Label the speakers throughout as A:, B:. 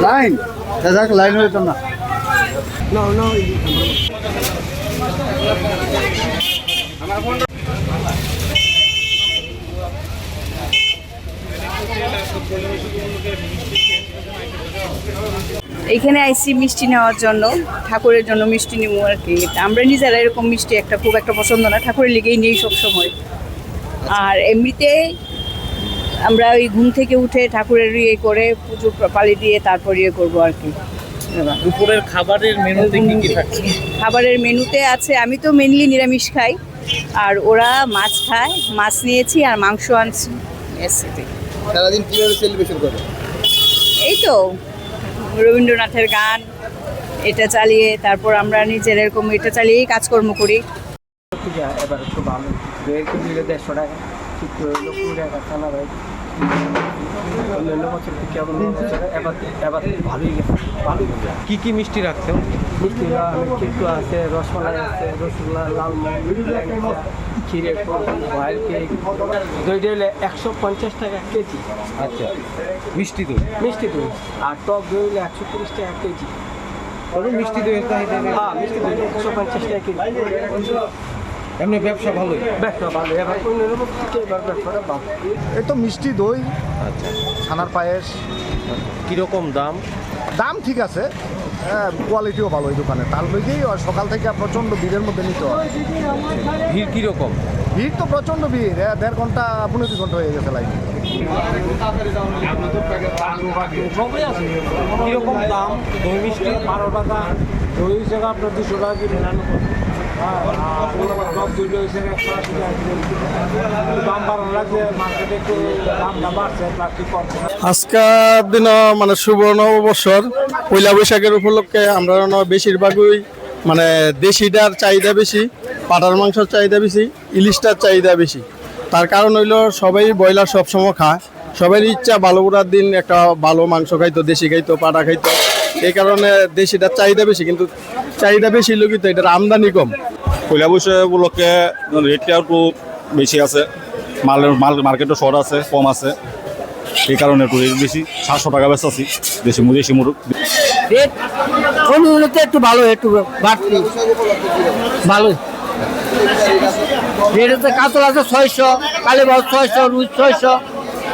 A: Line যাক line হইতো না
B: এখানে আইসি মিষ্টি নেওয়ার জন্য, ঠাকুরের জন্য মিষ্টি নেবো আর কি। আমরা নিজেরা এরকম মিষ্টি খুব একটা পছন্দ না, ঠাকুরের লিগেই নেই সবসময়। আর এমনিতে আমরা ওই ঘুম থেকে উঠে ঠাকুরের ইয়ে করে পুজো পালি দিয়ে তারপর ইয়ে করবো আর কি।
C: দুপুরের খাবারের মেনুতে কি কি থাকছে?
B: খাবারের মেনুতে আছে, আমি তো মেনলি নিরামিষ খাই, আর ওরা মাছ খায়। মাছ নিয়েছি আর মাংস আনছি।
A: সারাদিন কিভাবে সেলিব্রেশন করে?
B: এই তো রবীন্দ্রনাথের গান এটা চালিয়ে, তারপর আমরা নিজের এরকম এটা চালিয়েই কাজকর্ম করি।
D: এবার একটু ভালো 150 টাকা কিন্তু কুড়ি টাকা চালা ভাই বছর থেকে এবার ভালোই গেছে। ভালো
C: কি কি মিষ্টি রাখছেন?
D: মিষ্টি কিন্তু আছে, রসমালাই আছে, রসগোল্লা, লালমোহন, ক্ষীরের ভয়েল কেক, দইটা হলে 150 টাকা কেজি।
C: আচ্ছা, মিষ্টি দই
D: আর টক দই হলে 130 টাকা কেজি।
C: মিষ্টি দইয়ের চাহিদা?
D: হ্যাঁ, মিষ্টি দই 150 টাকা কেজি।
C: এমনি ব্যবসা ভালোই?
D: ব্যবসা ভালো, এবার ব্যবসাটা ভালো।
A: এই তো মিষ্টি দই,
C: আচ্ছা,
A: ছানার পায়েস।
C: কিরকম দাম?
A: দাম ঠিক আছে, কোয়ালিটিও ভালো এই দোকানে। তার লইগেই সকাল থেকে প্রচণ্ড ভিড়ের মধ্যে নিতে হয়।
C: ভিড় কিরকম?
A: ভিড় তো প্রচণ্ড ভিড়, 1.5 ঘন্টা 15 ঘন্টা হয়ে গেছে লাইন।
C: কিরকম দাম? দই মিষ্টি 12 টাকা, দই জায়গা আপনার 200 টাকা কি বেনানো।
E: আজকের দিন মানে শুভ নববর্ষর পয়লা বৈশাখের উপলক্ষে আমরা বেশিরভাগই মানে দেশিটার চাহিদা বেশি, পাটার মাংসের চাহিদা বেশি, ইলিশটার চাহিদা বেশি। তার কারণ হইল সবাই ব্রয়লার সবসময় খায়, সবাই ইচ্ছা ভালো করার দিন একটা ভালো মাংস খাইতো, দেশি খাইতো, পাটা খাইতো। এই কারণে দেশিটার চাহিদা বেশি, কিন্তু চাহিদা বেশি লোকিত এটার আমদানি কম।
F: পয়লা বৈশাখ উপলক্ষে রেটটা একটু বেশি আছে, মার্কেটও শর্ট আছে, কম আছে, এই কারণে একটু রেট বেশি। 700 টাকা বেচা আছি দেশি মুরগ।
D: রেট অনুযায়ী একটু ভালো, একটু বাড়তি ভালো। রেট হচ্ছে কাতল আছে 600, কালীবাস 600, রুই 600,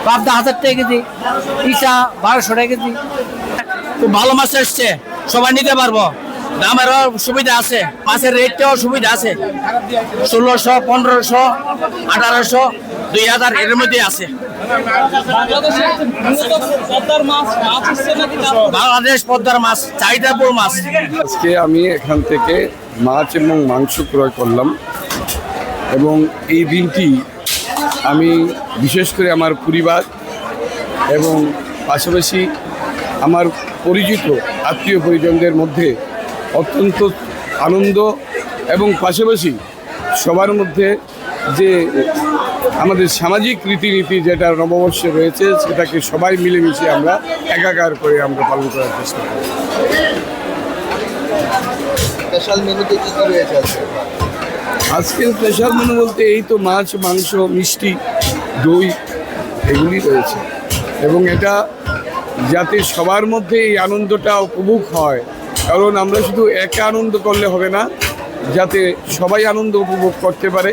D: পাবদা 1000 টাকা কেজি, ইসা 1200 টাকা কেজি। খুব ভালো মাছ এসছে, সবাই নিতে পারবো, দামেরও সুবিধা আছে, মাছের রেটটাও সুবিধা আছে। 1600, 1500, 1800, 2000 এর মধ্যে আছে। বাংলাদেশ পদ্মার মাছ, চাহিদাপুর মাছ।
G: আজকে আমি এখান থেকে মাছ এবং মাংস ক্রয় করলাম, এবং এই দিনটি আমি বিশেষ করে আমার পরিবার এবং পাশাপাশি আমার পরিচিত আত্মীয় পরিজনদের মধ্যে অত্যন্ত আনন্দ, এবং পাশাপাশি সবার মধ্যে যে আমাদের সামাজিক রীতিনীতি যেটা নববর্ষে রয়েছে, সেটাকে সবাই মিলেমিশে আমরা একাকার করে আমরা পালন করার চেষ্টা করি।
A: স্পেশাল মেনুতে কি রয়েছে
G: আজকের স্পেশাল মেনু বলতে এই তো মাছ, মাংস, মিষ্টি, দই এগুলি রয়েছে, এবং এটা যাতে সবার মধ্যে এই আনন্দটা উপভোগ হয়, কারণ আমরা শুধু একা আনন্দ করলে হবে না, যাতে সবাই আনন্দ উপভোগ করতে পারে,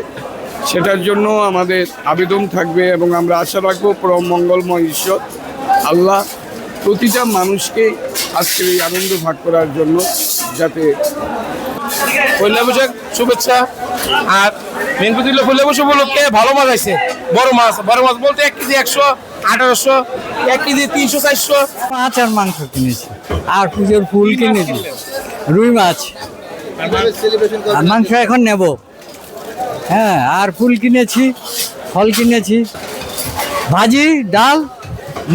G: সেটার জন্য আমাদের আবেদন থাকবে। এবং আমরা আশা রাখবো পরম মঙ্গলময় ঈশ্বর আল্লাহ প্রতিটা মানুষকে আজকের এই আনন্দ ভাগ করার জন্য, যাতে
E: পয়লা বৈশাখ শুভেচ্ছা। আর মেন কথা হলো পয়লা বৈশাখ উপলক্ষে ভালো মাছ আছে, বড় মাছ বলতে 1 কেজি 100, 1800, 1 কেজি 300, 400।
D: মাছ আর মাংস কিনেছি, আর পুজোর ফুল কিনেছি, রুই মাছ আর মাংস এখন নেব। হ্যাঁ, আর ফুল কিনেছি, ফল কিনেছি, ভাজি, ডাল,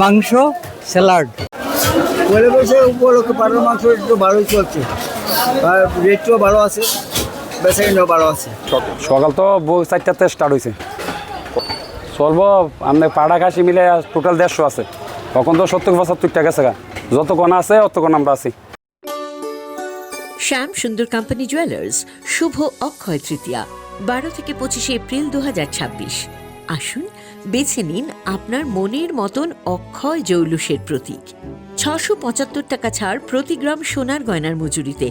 D: মাংস, স্যালাড। পয়লা বৈশাখ উপলক্ষে পাটার মাংস একটু ভালোই চলছে, আর রেটটাও ভালো আছে, বেচাকেনাও ভালো আছে।
H: সকাল তো 4টাতে স্টার্ট হয়েছে, চলবো আপনার পাড়া খাসি মিলে টোটাল 150 আছে। তখন তো 70-75 টাকা আছে, যতক্ষণ আছে অতক্ষণ আমরা আছি।
I: শ্যাম সুন্দর কোম্পানি জুয়েলার্স শুভ অক্ষয় তৃতীয়া 12 থেকে 25 এপ্রিল 2026। আসুন বেছে নিন আপনার মনের মতন অক্ষয় জৌলুসের প্রতীক। 675 টাকা ছাড় প্রতি গ্রাম সোনার গয়নার মজুরিতে,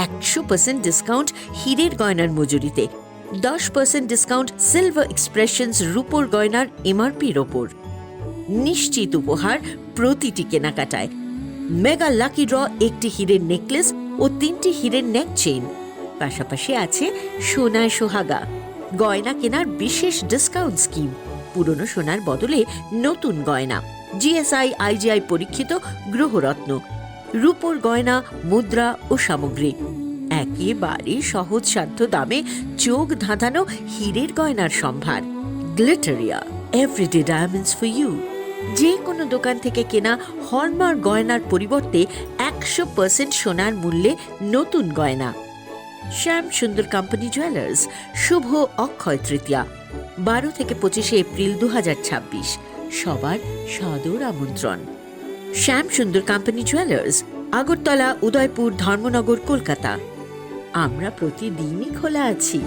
I: 100% ডিসকাউন্ট হীরের গয়নার মজুরিতে, 10% ডিসকাউন্ট সিলভার এক্সপ্রেশনস রূপোর গয়নার এমআরপির ওপর। নিশ্চিত উপহার প্রতিটি কেনাকাটায়। মেগা লাকি ড্র একটি হীরের নেকলেস ও 3টি হীরের নেক চেইন। পাশাপাশি আছে সোনায় সোহাগা। গয়না কেনার বিশেষ ডিসকাউন্ট স্কিম। পুরনো সোনার বদলে নতুন গয়না। জিএসআই আইজিআই পরীক্ষিত গ্রহরত্ন, রূপোর গয়না, মুদ্রা ও সামগ্রী। একেবারে সহজসাধ্য দামে চোখ ধাঁধানো হীরের গয়নার সম্ভার। Glitteria, everyday diamonds for you. যে কোনো দোকান থেকে কেনা হলমার্ক গয়নার পরিবর্তে 100% সোনার মূল্যে নতুন গয়না। শ্যাম সুন্দর কোম্পানি জুয়েলার্স শুভ অক্ষয় তৃতীয়া 12 থেকে 25 এপ্রিল 2026। সবার সাদর আমন্ত্রণ। শ্যাম সুন্দর কোম্পানি জুয়েলার্স, আগরতলা, উদয়পুর, ধর্মনগর, কলকাতা। আমরা প্রতিদিনই খোলা আছি।